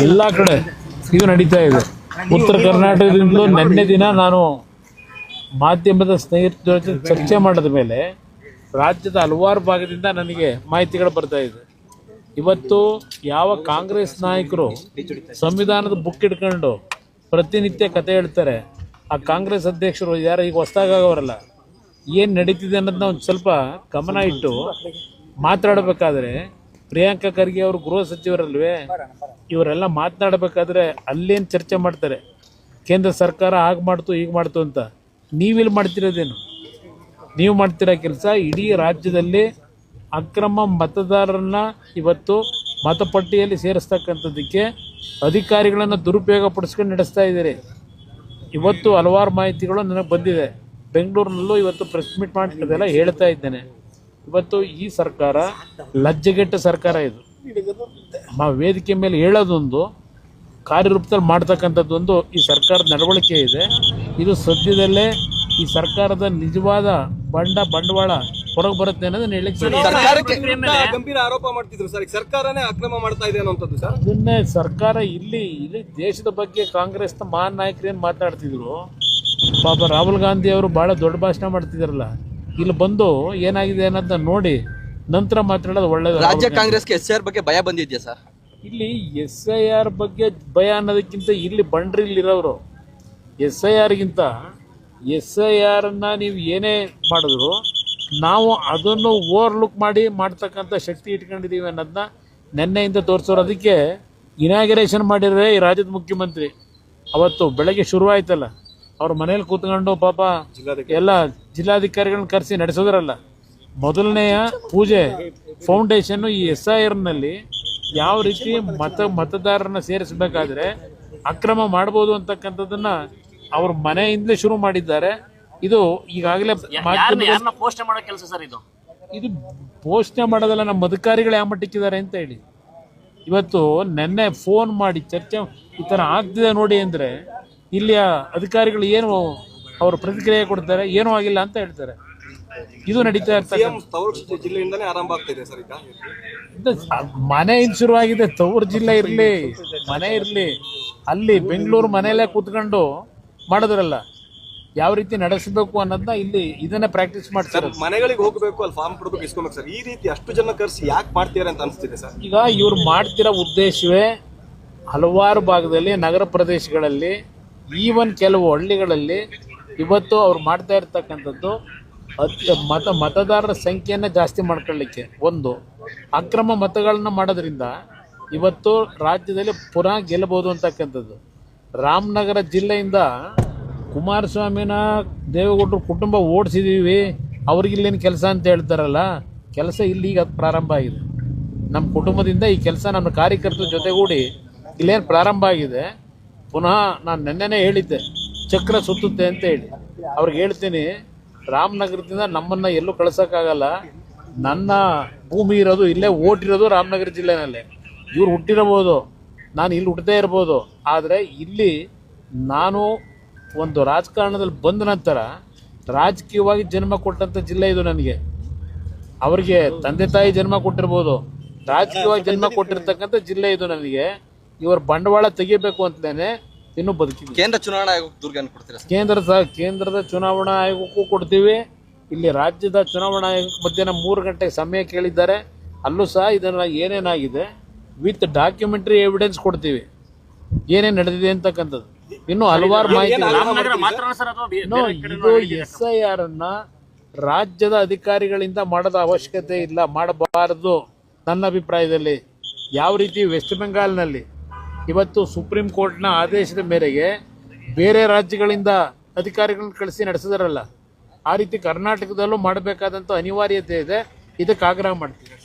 ಎಲ್ಲ ಕಡೆ ಇದು ನಡೀತಾ ಇದೆ. ಉತ್ತರ ಕರ್ನಾಟಕದಿಂದಲೂ ನಿನ್ನೆ ದಿನ ನಾನು ಮಾಧ್ಯಮದ ಸ್ನೇಹಿತರ ಜೊತೆ ಚರ್ಚೆ ಮಾಡಿದ ಮೇಲೆ ರಾಜ್ಯದ ಹಲವಾರು ಭಾಗದಿಂದ ನನಗೆ ಮಾಹಿತಿಗಳು ಬರ್ತಾ ಇದೆ. ಇವತ್ತು ಯಾವ ಕಾಂಗ್ರೆಸ್ ನಾಯಕರು ಸಂವಿಧಾನದ ಬುಕ್ ಇಟ್ಕೊಂಡು ಪ್ರತಿನಿತ್ಯ ಕತೆ ಹೇಳ್ತಾರೆ, ಆ ಕಾಂಗ್ರೆಸ್ ಅಧ್ಯಕ್ಷರು ಯಾರು ಈಗ ಹೊಸದಾಗವರಲ್ಲ, ಏನು ನಡೀತಿದೆ ಅನ್ನೋದನ್ನ ಒಂದು ಸ್ವಲ್ಪ ಗಮನ ಇಟ್ಟು ಮಾತಾಡಬೇಕಾದ್ರೆ, ಪ್ರಿಯಾಂಕಾ ಖರ್ಗೆ ಅವರು ಗೃಹ ಸಚಿವರಲ್ವೇ, ಇವರೆಲ್ಲ ಮಾತನಾಡಬೇಕಾದ್ರೆ ಅಲ್ಲೇನು ಚರ್ಚೆ ಮಾಡ್ತಾರೆ, ಕೇಂದ್ರ ಸರ್ಕಾರ ಹಾಗೆ ಮಾಡ್ತು ಹೀಗೆ ಮಾಡ್ತು ಅಂತ. ನೀವಿಲ್ಲಿ ಮಾಡ್ತಿರೋದೇನು? ನೀವು ಮಾಡ್ತಿರೋ ಕೆಲಸ ಇಡೀ ರಾಜ್ಯದಲ್ಲಿ ಅಕ್ರಮ ಮತದಾರರನ್ನ ಇವತ್ತು ಮತಪಟ್ಟಿಯಲ್ಲಿ ಸೇರಿಸ್ತಕ್ಕಂಥದ್ದಕ್ಕೆ ಅಧಿಕಾರಿಗಳನ್ನು ದುರುಪಯೋಗ ಪಡಿಸ್ಕೊಂಡು ನಡೆಸ್ತಾ ಇದ್ದೀರಿ. ಇವತ್ತು ಹಲವಾರು ಮಾಹಿತಿಗಳು ನನಗೆ ಬಂದಿದೆ. ಬೆಂಗಳೂರಿನಲ್ಲೂ ಇವತ್ತು ಪ್ರೆಸ್ ಮೀಟ್ ಮಾಡ್ತಿದ್ದೆಲ್ಲ ಹೇಳ್ತಾ ಇದ್ದೇನೆ. ಇವತ್ತು ಈ ಸರ್ಕಾರ ಲಜ್ಜೆಗೆಟ್ಟ ಸರ್ಕಾರ. ಇದು ವೇದಿಕೆ ಮೇಲೆ ಹೇಳೋದೊಂದು, ಕಾರ್ಯರೂಪದಲ್ಲಿ ಮಾಡ್ತಕ್ಕಂಥದ್ದೊಂದು ಈ ಸರ್ಕಾರದ ನಡವಳಿಕೆ ಇದೆ. ಇದು ಸದ್ಯದಲ್ಲೇ ಈ ಸರ್ಕಾರದ ನಿಜವಾದ ಬಂಡವಾಳ ಹೊರಗೆ ಬರುತ್ತೆ ಅನ್ನೋದನ್ನ ಹೇಳಕ್ಕೆ ಗಂಭೀರ ಆರೋಪ ಮಾಡ್ತಿದ್ರು ಸರ್. ಸರ್ಕಾರನೇ ಅಕ್ರಮ ಮಾಡ್ತಾ ಇದೆ ಅನ್ನೋಂಥದ್ದು ಸರ್. ಅದನ್ನೇ ಸರ್ಕಾರ ಇಲ್ಲಿ ದೇಶದ ಬಗ್ಗೆ ಕಾಂಗ್ರೆಸ್ನ ಮಹಾನ್ ನಾಯಕರು ಏನು ಮಾತಾಡ್ತಿದ್ರು, ಪಾಪ ರಾಹುಲ್ ಗಾಂಧಿ ಅವರು ಭಾಳ ದೊಡ್ಡ ಭಾಷಣ ಮಾಡ್ತಿದಾರಲ್ಲ, ಇಲ್ಲಿ ಬಂದು ಏನಾಗಿದೆ ಅನ್ನೋದನ್ನ ನೋಡಿ ನಂತರ ಮಾತಾಡೋದು ಒಳ್ಳೇದು. ರಾಜ್ಯ ಕಾಂಗ್ರೆಸ್ಗೆ SIR ಬಗ್ಗೆ ಭಯ ಬಂದಿದ್ಯಾ ಸರ್? ಇಲ್ಲಿ SIR ಬಗ್ಗೆ ಭಯ ಅನ್ನೋದಕ್ಕಿಂತ ಇಲ್ಲಿ ಬಂಡ್ರಿಲಿರೋರು SIRಗಿಂತ SIRನ ನೀವು ಏನೇ ಮಾಡಿದ್ರು ನಾವು ಅದನ್ನು ಓವರ್ಲುಕ್ ಮಾಡಿ ಮಾಡ್ತಕ್ಕಂಥ ಶಕ್ತಿ ಇಟ್ಕೊಂಡಿದ್ದೀವಿ ಅನ್ನೋದನ್ನ ನೆನ್ನೆಯಿಂದ ತೋರಿಸೋರು. ಅದಕ್ಕೆ ಇನಾಗ್ರೇಷನ್ ಮಾಡಿದರೆ ಈ ರಾಜ್ಯದ ಮುಖ್ಯಮಂತ್ರಿ ಅವತ್ತು ಬೆಳಗ್ಗೆ ಶುರುವಾಯ್ತಲ್ಲ, ಅವ್ರ ಮನೇಲಿ ಕೂತ್ಕೊಂಡು ಪಾಪ ಎಲ್ಲ ಜಿಲ್ಲಾಧಿಕಾರಿಗಳನ್ನ ಕರೆಸಿ ನಡೆಸೋದ್ರಲ್ಲ. ಮೊದಲನೆಯ ಪೂಜೆ ಫೌಂಡೇಶನ್ನು ಈ SIRನಲ್ಲಿ ಯಾವ ರೀತಿ ಮತದಾರರನ್ನ ಸೇರಿಸಬೇಕಾದ್ರೆ ಅಕ್ರಮ ಮಾಡ್ಬೋದು ಅಂತಕ್ಕಂಥದ್ದನ್ನ ಅವ್ರ ಮನೆಯಿಂದಲೇ ಶುರು ಮಾಡಿದ್ದಾರೆ. ಇದು ಈಗಾಗಲೇ ಪೋಷಣೆ ಮಾಡೋ ಕೆಲಸ ಸರ್. ಇದು ಪೋಷಣೆ ಮಾಡೋದಲ್ಲ, ನಮ್ಮ ಅಧಿಕಾರಿಗಳು ಯಾವ ಮಟ್ಟಕ್ಕಿದ್ದಾರೆ ಅಂತ ಹೇಳಿ ಇವತ್ತು ನೆನ್ನೆ ಫೋನ್ ಮಾಡಿ ಚರ್ಚೆ ಈ ಥರ ಆಗ್ತಿದೆ ನೋಡಿ ಅಂದರೆ ಇಲ್ಲಿಯ ಅಧಿಕಾರಿಗಳು ಏನು ಅವರು ಪ್ರತಿಕ್ರಿಯೆ ಕೊಡ್ತಾರೆ, ಏನೂ ಆಗಿಲ್ಲ ಅಂತ ಹೇಳ್ತಾರೆ. ಇದು ನಡೀತಾ ಇರ್ತದೆ. ಜಿಲ್ಲೆಯಿಂದಲೇ ಆರಂಭ ಆಗ್ತಿದೆ ಸರ್. ಮನೆಯಿಂದ ಶುರುವಾಗಿದೆ. ತವರು ಜಿಲ್ಲೆ ಇರಲಿ, ಮನೆ ಇರಲಿ, ಅಲ್ಲಿ ಬೆಂಗಳೂರು ಮನೆಯಲ್ಲೇ ಕೂತ್ಕೊಂಡು ಮಾಡಿದ್ರಲ್ಲ, ಯಾವ ರೀತಿ ನಡೆಸಬೇಕು ಅನ್ನೋದನ್ನ ಇಲ್ಲಿ ಇದನ್ನೇ ಪ್ರಾಕ್ಟೀಸ್ ಮಾಡ್ತಾರೆ. ಮನೆಗಳಿಗೆ ಹೋಗಬೇಕು, ಅಲ್ಲಿ ಫಾರ್ಮ್ ಕೊಡಬೇಕು, ಇಸ್ಕೊಬೇಕು ಸರ್. ಈ ರೀತಿ ಅಷ್ಟು ಜನ ಕರೆಸಿ ಯಾಕೆ ಮಾಡ್ತೀರಾ ಅಂತ ಅನಿಸ್ತಿದೆ ಸರ್. ಈಗ ಇವ್ರು ಮಾಡ್ತಿರೋ ಉದ್ದೇಶವೇ ಹಲವಾರು ಭಾಗದಲ್ಲಿ ನಗರ ಪ್ರದೇಶಗಳಲ್ಲಿ, ಈವನ್ ಕೆಲವು ಹಳ್ಳಿಗಳಲ್ಲಿ ಇವತ್ತು ಅವ್ರು ಮಾಡ್ತಾ ಇರ್ತಕ್ಕಂಥದ್ದು ಮತದಾರರ ಸಂಖ್ಯೆಯನ್ನು ಜಾಸ್ತಿ ಮಾಡ್ಕೊಳ್ಳಿಕ್ಕೆ, ಒಂದು ಅಕ್ರಮ ಮತಗಳನ್ನ ಮಾಡೋದ್ರಿಂದ ಇವತ್ತು ರಾಜ್ಯದಲ್ಲಿ ಪುನಃ ಗೆಲ್ಲಬಹುದು ಅಂತಕ್ಕಂಥದ್ದು. ರಾಮನಗರ ಜಿಲ್ಲೆಯಿಂದ ಕುಮಾರಸ್ವಾಮಿನ ದೇವೇಗೌಡರು ಕುಟುಂಬ ಓಡಿಸಿದ್ದೀವಿ, ಅವ್ರಿಗಿಲ್ಲೇನು ಕೆಲಸ ಅಂತ ಹೇಳ್ತಾರಲ್ಲ, ಕೆಲಸ ಇಲ್ಲೀಗ ಪ್ರಾರಂಭ ಆಗಿದೆ. ನಮ್ಮ ಕುಟುಂಬದಿಂದ ಈ ಕೆಲಸ ನಮ್ಮ ಕಾರ್ಯಕರ್ತರ ಜೊತೆಗೂಡಿ ಇಲ್ಲೇನು ಪ್ರಾರಂಭ ಆಗಿದೆ. ಪುನಃ ನಾನು ನೆನ್ನೆನೇ ಹೇಳಿದ್ದೆ ಚಕ್ರ ಸುತ್ತುತ್ತೆ ಅಂತ ಹೇಳಿ. ಅವ್ರಿಗೆ ಹೇಳ್ತೀನಿ, ರಾಮನಗರದಿಂದ ನಮ್ಮನ್ನು ಎಲ್ಲೂ ಕಳ್ಸೋಕ್ಕಾಗಲ್ಲ. ನನ್ನ ಭೂಮಿ ಇರೋದು ಇಲ್ಲೇ, ಓಟಿರೋದು ರಾಮನಗರ ಜಿಲ್ಲೆನಲ್ಲೇ. ಇವ್ರು ಹುಟ್ಟಿರಬಹುದು, ನಾನು ಇಲ್ಲಿ ಹುಟ್ಟದೇ ಇರ್ಬೋದು, ಆದರೆ ಇಲ್ಲಿ ನಾನು ಒಂದು ರಾಜಕಾರಣದಲ್ಲಿ ಬಂದ ನಂತರ ರಾಜಕೀಯವಾಗಿ ಜನ್ಮ ಕೊಟ್ಟಂಥ ಜಿಲ್ಲೆ ಇದು ನನಗೆ. ಅವರಿಗೆ ತಂದೆ ತಾಯಿ ಜನ್ಮ ಕೊಟ್ಟಿರ್ಬೋದು, ರಾಜಕೀಯವಾಗಿ ಜನ್ಮ ಕೊಟ್ಟಿರ್ತಕ್ಕಂಥ ಜಿಲ್ಲೆ ಇದು ನನಗೆ. ಇವರು ಬಂಡವಾಳ ತೆಗಿಬೇಕು ಅಂತಲೇ ಇನ್ನೂ ಬದುಕಿದ್ವಿ. ಕೇಂದ್ರ ಚುನಾವಣಾ ಆಯೋಗಕ್ಕೆ ದೂರನ್ನು ಕೊಡ್ತೀರಾ? ಕೇಂದ್ರದ ಚುನಾವಣಾ ಆಯೋಗಕ್ಕೂ ಕೊಡ್ತೀವಿ. ಇಲ್ಲಿ ರಾಜ್ಯದ ಚುನಾವಣಾ ಆಯೋಗಕ್ಕೆ ಮಧ್ಯಾಹ್ನ 3 ಗಂಟೆಗೆ ಸಮಯ ಕೇಳಿದ್ದಾರೆ. ಅಲ್ಲೂ ಸಹ ಇದನ್ನು ಏನೇನಾಗಿದೆ ವಿತ್ ಡಾಕ್ಯುಮೆಂಟ್ರಿ ಎವಿಡೆನ್ಸ್ ಕೊಡ್ತೀವಿ, ಏನೇನು ನಡೆದಿದೆ ಅಂತಕ್ಕಂಥದ್ದು. ಇನ್ನೂ ಹಲವಾರು ಮಾಹಿತಿ. ಇದು SIRನ್ನ ರಾಜ್ಯದ ಅಧಿಕಾರಿಗಳಿಂದ ಮಾಡೋದ ಅವಶ್ಯಕತೆ ಇಲ್ಲ, ಮಾಡಬಾರದು ನನ್ನ ಅಭಿಪ್ರಾಯದಲ್ಲಿ. ಯಾವ ರೀತಿ ವೆಸ್ಟ್ ಬೆಂಗಾಲ್ನಲ್ಲಿ ಇವತ್ತು ಸುಪ್ರೀಂ ಕೋರ್ಟ್ನ ಆದೇಶದ ಮೇರೆಗೆ ಬೇರೆ ರಾಜ್ಯಗಳಿಂದ ಅಧಿಕಾರಿಗಳನ್ನ ಕಳಿಸಿ ನಡೆಸಿದಾರಲ್ಲ, ಆ ರೀತಿ ಕರ್ನಾಟಕದಲ್ಲೂ ಮಾಡಬೇಕಾದಂಥ ಅನಿವಾರ್ಯತೆ ಇದೆ. ಇದಕ್ಕೆ ಆಗ್ರಹ ಮಾಡ್ತೀವಿ.